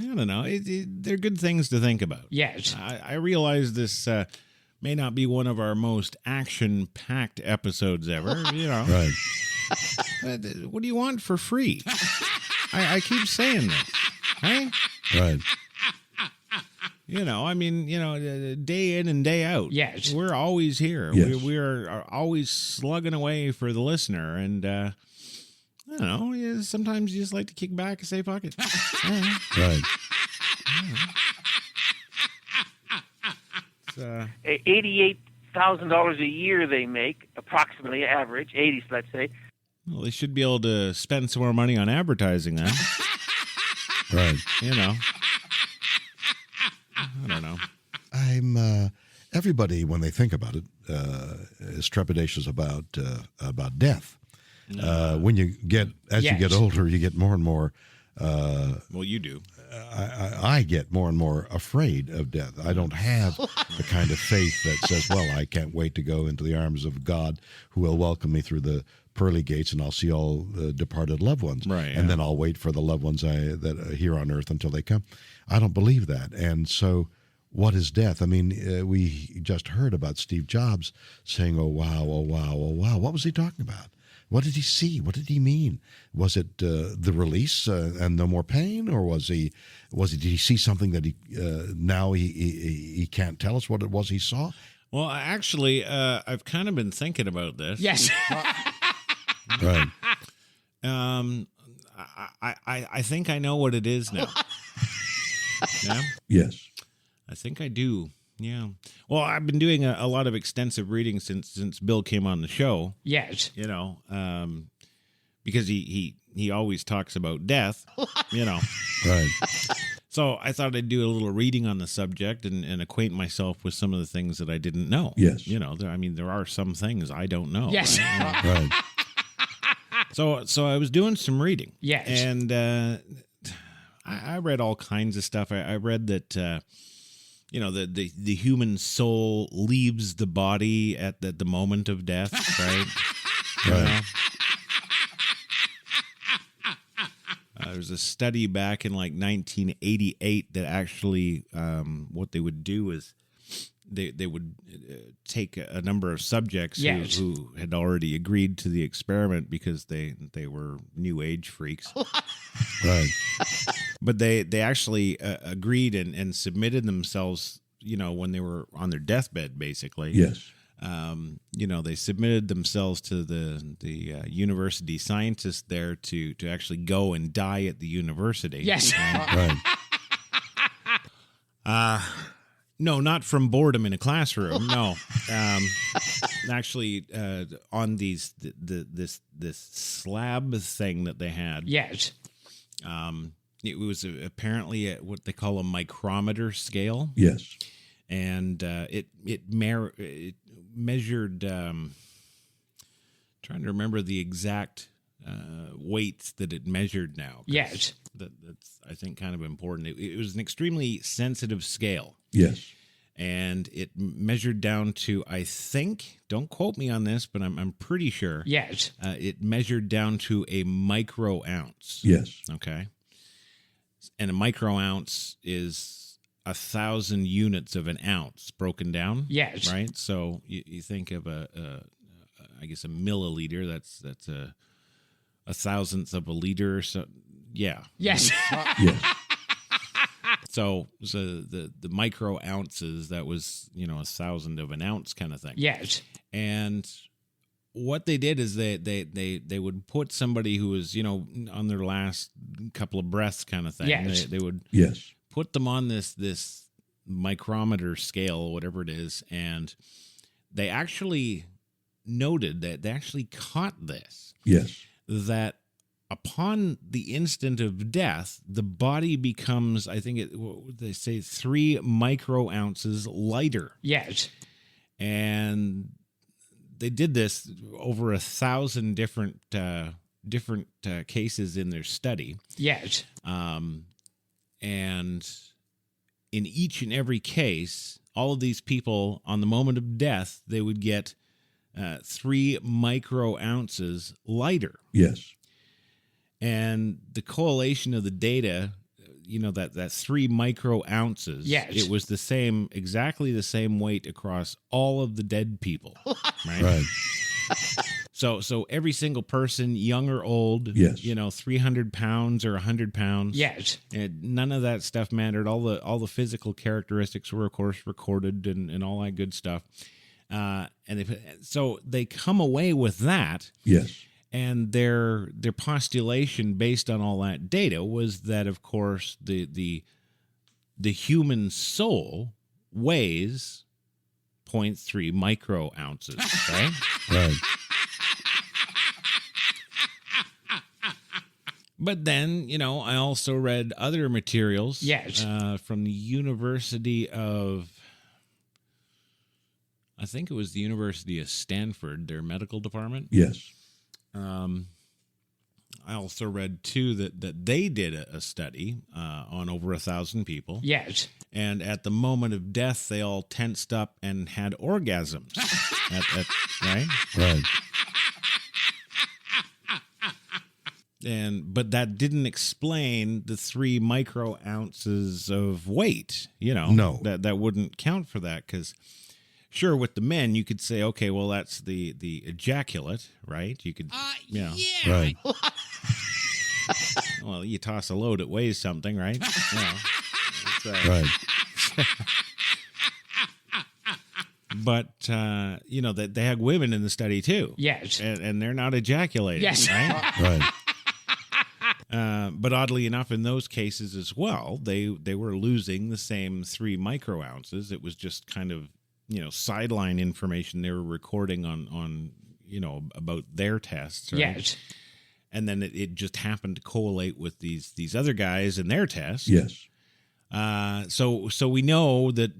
I don't know. They're good things to think about. Yes. I realize this may not be one of our most action-packed episodes ever, Right. What do you want for free? I keep saying this, right? Right. Day in and day out. Yes. We're always here. Yes. We are always slugging away for the listener. And, I don't know, sometimes you just like to kick back and say, fuck it. Right. $88,000 a year they make, approximately average, 80s, let's say. Well, they should be able to spend some more money on advertising then. Right. I don't know. Everybody, when they think about it, is trepidatious about death. When you get older, you get more and more. Well, you do. I get more and more afraid of death. I don't have the kind of faith that says, well, I can't wait to go into the arms of God who will welcome me through the pearly gates and I'll see all the departed loved ones. Right, and then I'll wait for the loved ones that are here on earth until they come. I don't believe that. And so what is death? I mean, we just heard about Steve Jobs saying, oh, wow, oh, wow, oh, wow. What was he talking about? What did he see? What did he mean? Was it the release and no more pain, or did he see something that he can't tell us what it was he saw? Well, actually, I've kind of been thinking about this. Yes. Right. I think I know what it is now. Yeah. Yes. I think I do. Yeah. Well, I've been doing a lot of extensive reading since Bill came on the show. Yes. Because he always talks about death. Right. So I thought I'd do a little reading on the subject and acquaint myself with some of the things that I didn't know. Yes. There are some things I don't know. Yes. Right? Right. So I was doing some reading. Yes. And I read all kinds of stuff. I read that, the human soul leaves the body at the moment of death, right? Right. There was a study back in like 1988 that actually what they would do is they would take a number of subjects who had already agreed to the experiment because they were new age freaks. Right. But they actually agreed and submitted themselves, when they were on their deathbed, basically. Yes. They submitted themselves to the university scientists there to actually go and die at the university. Yes. Right. No, not from boredom in a classroom. No, actually, on this slab thing that they had. Yes. It was apparently at what they call a micrometer scale. Yes. And it measured. Trying to remember the exact weights that it measured now. Yes. That's, I think, kind of important. It was an extremely sensitive scale. Yes. And it measured down to, I think, don't quote me on this, but I'm pretty sure. Yes. It measured down to a micro ounce. Yes. Okay. And a micro ounce is 1,000 units of an ounce broken down. Yes. Right. So you think of I guess a milliliter. That's a thousandth of a liter. So yeah. Yes. Yes. So the micro ounces, that was 1,000 of an ounce kind of thing. Yes. And what they did is they would put somebody who was on their last couple of breaths kind of thing. Yes. They would Yes. put them on this micrometer scale, whatever it is, and they actually noted that they actually caught this. Yes. That upon the instant of death, the body becomes, I think they say 3 micro ounces lighter. Yes. And they did this over 1,000 different cases in their study. Yes. And in each and every case, all of these people, on the moment of death, they would get 3 micro ounces lighter. Yes. And the correlation of the data, that 3 micro ounces, Yes. it was exactly the same weight across all of the dead people. Right. Right. So every single person, young or old, Yes. 300 pounds or 100 pounds. Yes. And none of that stuff mattered. All the physical characteristics were, of course, recorded and all that good stuff. So they come away with that. Yes. And their postulation based on all that data was that, of course, the human soul weighs 0.3 micro ounces, right? Right. But then, I also read other materials. Yes. From the University of, I think it was the University of Stanford, their medical department. Yes. I also read, too, that they did a study on over 1,000 people. Yes. And at the moment of death, they all tensed up and had orgasms. Right? Right. But that didn't explain the 3 micro ounces of weight. No. That wouldn't count for that, because sure, with the men, you could say, okay, well, that's the ejaculate, right? You could, Yeah. Right. well, you toss a load, it weighs something, right? Right. But, that they had women in the study, too. Yes. And they're not ejaculating, Yes. right? Right. But oddly enough, in those cases as well, they were losing the same 3 micro ounces. It was just kind of, sideline information they were recording on about their tests. Right? Yes. And then it just happened to correlate with these other guys and their tests. Yes. So we know that,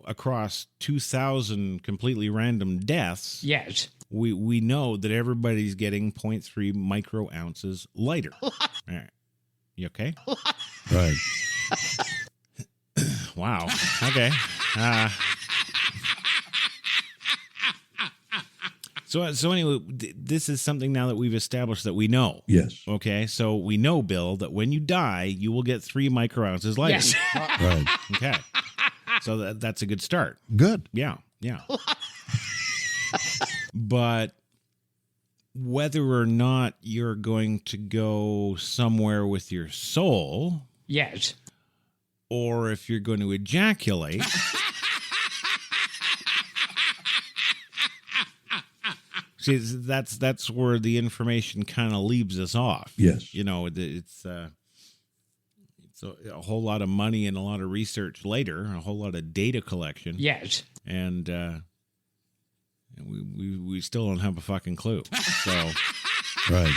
across 2,000 completely random deaths, Yes. we know that everybody's getting 0.3 micro ounces lighter. All right. You okay? Right. Wow. Okay. So anyway, this is something now that we've established that we know. Yes. Okay. So we know, Bill, that when you die, you will get 3 micro ounces lighter. Yes. Right. Okay. So that's a good start. Good. Yeah. But whether or not you're going to go somewhere with your soul, Yes. or if you're going to ejaculate, see, that's where the information kind of leaves us off. Yes. It's a whole lot of money and a lot of research later, a whole lot of data collection. Yes. And we still don't have a fucking clue. So, Right.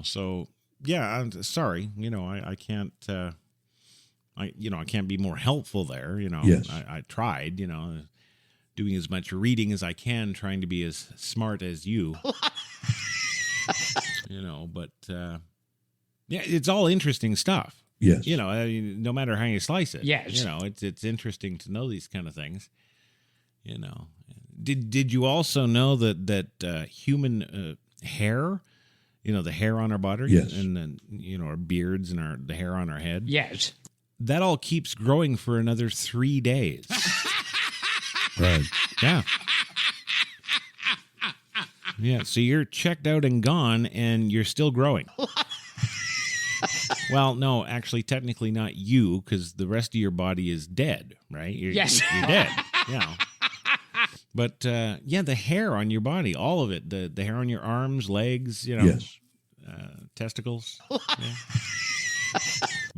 So yeah, I'm sorry. I can't. I can't be more helpful there. Yes. I tried. Doing as much reading as I can, trying to be as smart as you. But yeah, it's all interesting stuff. Yes. No matter how you slice it. Yes. It's interesting to know these kind of things. Did you also know that human hair, the hair on our body, Yes. and then our beards and the hair on our head, Yes. that all keeps growing for another 3 days. Right. Yeah. Yeah, so you're checked out and gone, and you're still growing. Well, no, actually, technically not you, because the rest of your body is dead, right? Yes. You're dead. Yeah. But, yeah, the hair on your body, all of it, the hair on your arms, legs, Yes. Testicles, yeah.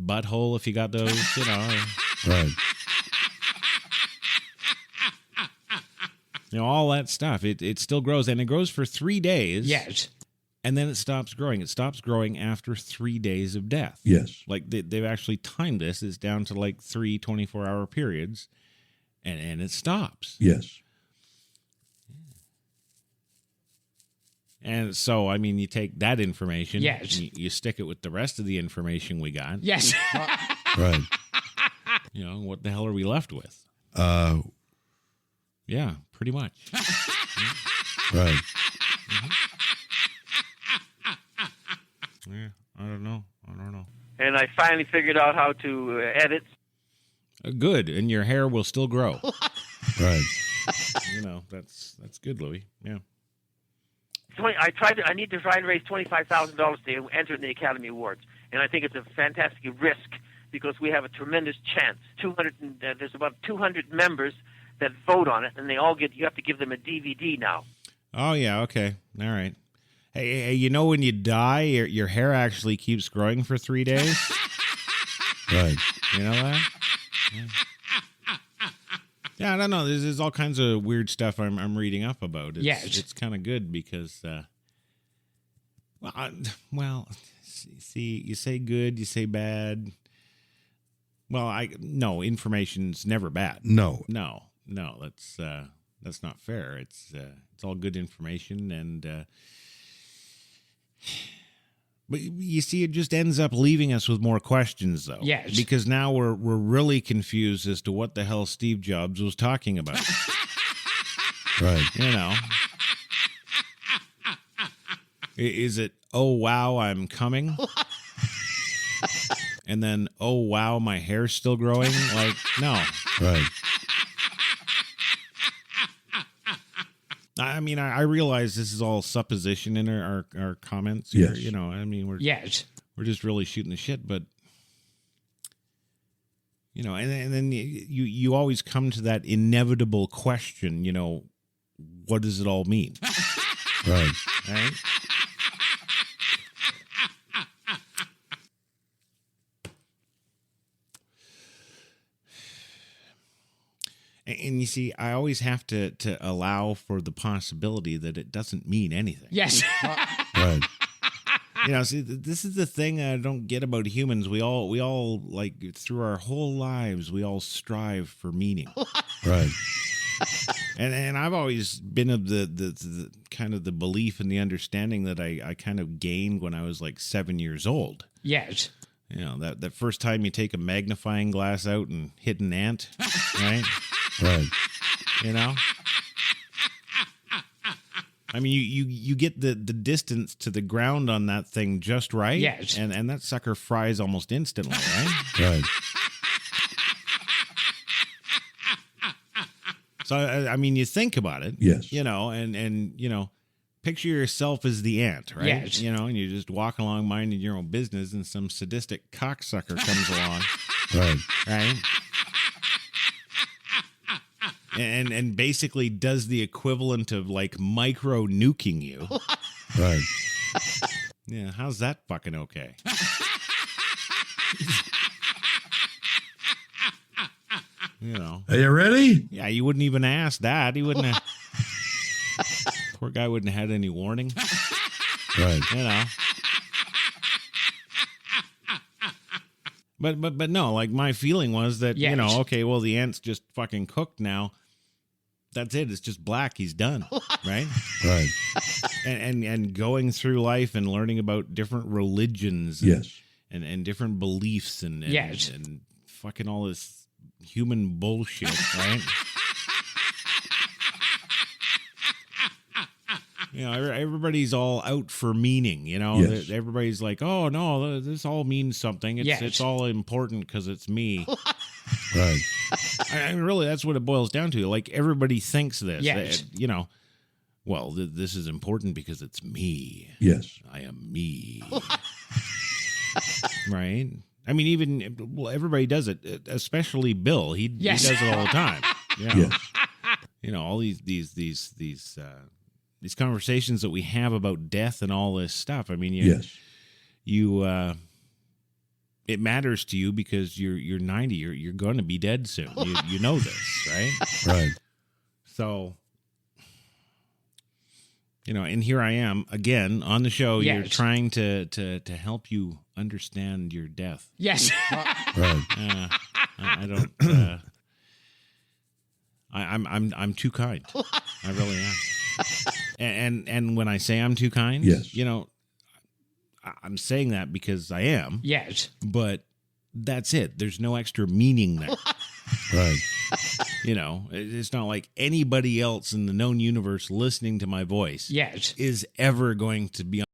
Butthole, if you got those, Right. all that stuff. It still grows, and it grows for 3 days. Yes. And then it stops growing. It stops growing after 3 days of death. Yes. Like they've actually timed this. It's down to like 3 24-hour periods, and it stops. Yes. And so, I mean, you take that information. Yes. You stick it with the rest of the information we got. Yes. Right. What the hell are we left with? Yeah, pretty much. Right. and I finally figured out how to edit. Good, and your hair will still grow. Right. That's good, Louis. Yeah. I need to try and raise $25,000 to enter in the Academy Awards, and I think it's a fantastic risk because we have a tremendous chance. There's about 200 members that vote on it, and you have to give them a DVD now. Oh yeah. Okay. All right. Hey, when you die, your hair actually keeps growing for 3 days. Right. You know that? Yeah, I don't know. There's all kinds of weird stuff I'm reading up about. It's kind of good because, see, you say good, you say bad. Well, no, information's never bad. No, that's not fair. It's all good information, and but you see, it just ends up leaving us with more questions, though. Yes. Because now we're really confused as to what the hell Steve Jobs was talking about. Right. Is it, oh, wow, I'm coming? And then, oh, wow, my hair's still growing? Like, no. Right. I mean, I realize this is all supposition in our comments here. Yes. We're just really shooting the shit, but and then you always come to that inevitable question, what does it all mean? Right. Right? And you see, I always have to allow for the possibility that it doesn't mean anything. Yes. Right. See, this is the thing I don't get about humans. We all like through our whole lives, we all strive for meaning. Right. And I've always been of the kind of the belief and the understanding that I kind of gained when I was like 7 years old. Yes. That first time you take a magnifying glass out and hit an ant, right? Right. I mean, you get the distance to the ground on that thing just right. Yes. And that sucker fries almost instantly, right? Right. So, I mean, you think about it. Yes. And picture yourself as the ant, right? Yes. And you just walk along minding your own business and some sadistic cocksucker comes along. Right. Right? And basically does the equivalent of like micro nuking you. Right. Yeah, how's that fucking okay? Are you ready? Yeah, you wouldn't even ask that. He wouldn't have. Poor guy wouldn't have had any warning. Right. But no, like my feeling was that, Yes. okay, well, the ant's just fucking cooked now. That's it. It's just black. He's done. Right? Right. And going through life and learning about different religions. Yes. And different beliefs and Yes. and fucking all this human bullshit, right? Everybody's all out for meaning, Yes. Everybody's like, oh, no, this all means something. It's all important because it's me. Right. I mean, really, that's what it boils down to. Like, everybody thinks this. Yes. Well, this is important because it's me. Yes. I am me. Right? I mean, everybody does it, especially Bill. He does it all the time. Yes. All these conversations that we have about death and all this stuff. I mean, Yes. it matters to you because you're 90. You're going to be dead soon. You know this, right? Right. So, and here I am again on the show. Yes. You're trying to help you understand your death. Yes. Right. I don't. I'm too kind. I really am. And when I say I'm too kind, Yes. I'm saying that because I am. Yes. But that's it. There's no extra meaning there. Right. It's not like anybody else in the known universe listening to my voice Yes. is ever going to be